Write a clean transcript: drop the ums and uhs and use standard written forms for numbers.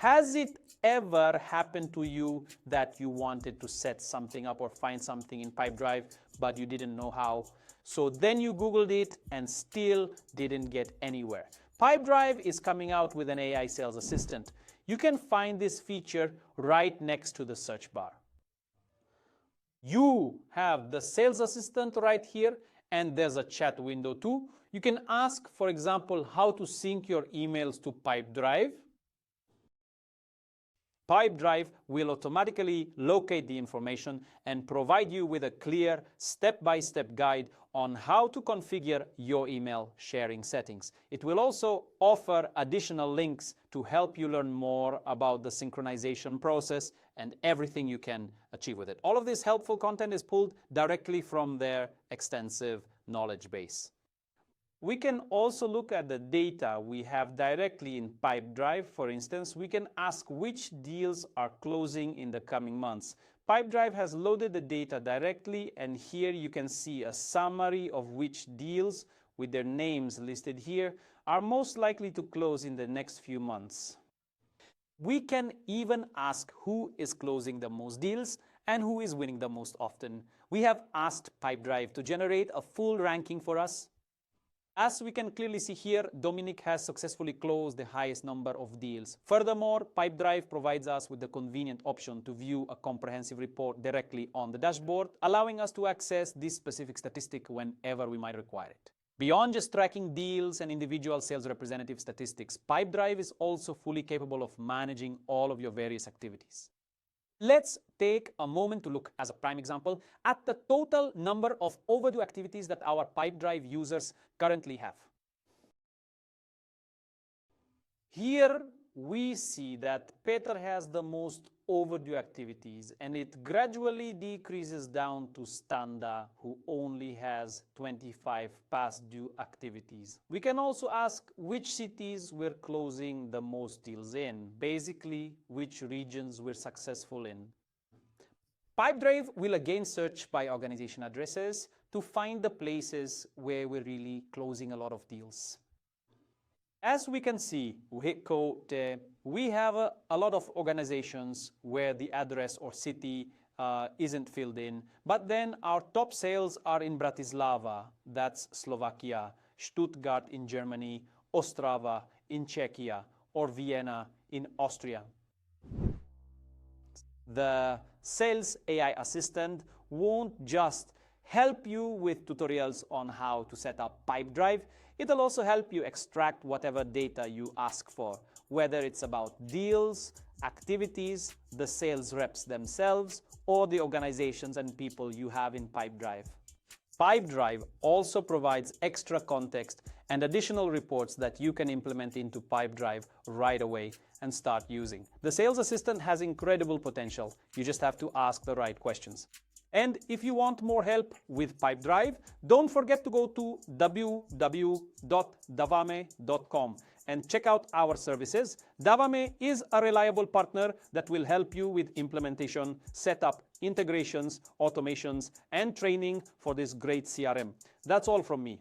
Has it ever happened to you that you wanted to set something up or find something in Pipedrive, but you didn't know how? So then you Googled it and still didn't get anywhere. Pipedrive is coming out with an AI sales assistant. You can find this feature right next to the search bar. You have the sales assistant right here, and there's a chat window too. You can ask, for example, how to sync your emails to Pipedrive. Pipedrive will automatically locate the information and provide you with a clear step-by-step guide on how to configure your email sharing settings. It will also offer additional links to help you learn more about the synchronization process and everything you can achieve with it. All of this helpful content is pulled directly from their extensive knowledge base. We can also look at the data we have directly in Pipedrive. For instance, we can ask which deals are closing in the coming months. Pipedrive has loaded the data directly, and here you can see a summary of which deals, with their names listed here, are most likely to close in the next few months. We can even ask who is closing the most deals and who is winning the most often. We have asked Pipedrive to generate a full ranking for us. As we can clearly see here, Dominic has successfully closed the highest number of deals. Furthermore, Pipedrive provides us with the convenient option to view a comprehensive report directly on the dashboard, allowing us to access this specific statistic whenever we might require it. Beyond just tracking deals and individual sales representative statistics, Pipedrive is also fully capable of managing all of your various activities. Let's take a moment to look, as a prime example, at the total number of overdue activities that our Pipedrive users currently have. Here we see that Peter has the most overdue activities, and it gradually decreases down to Standa, who only has 25 past due activities. We can also ask which cities we're closing the most deals in, basically which regions we're successful in. Pipedrive will again search by organization addresses to find the places where we're really closing a lot of deals. As we can see, we have a lot of organizations where the address or city isn't filled in, but then our top sales are in Bratislava, that's Slovakia, Stuttgart in Germany, Ostrava in Czechia, or Vienna in Austria. The Sales AI Assistant won't just help you with tutorials on how to set up Pipedrive. It'll also help you extract whatever data you ask for, whether it's about deals, activities, the sales reps themselves, or the organizations and people you have in Pipedrive. Pipedrive also provides extra context and additional reports that you can implement into Pipedrive right away and start using. The Sales Assistant has incredible potential. You just have to ask the right questions. And if you want more help with Pipedrive, don't forget to go to www.davame.com and check out our services. Davame is a reliable partner that will help you with implementation, setup, integrations, automations, and training for this great CRM. That's all from me.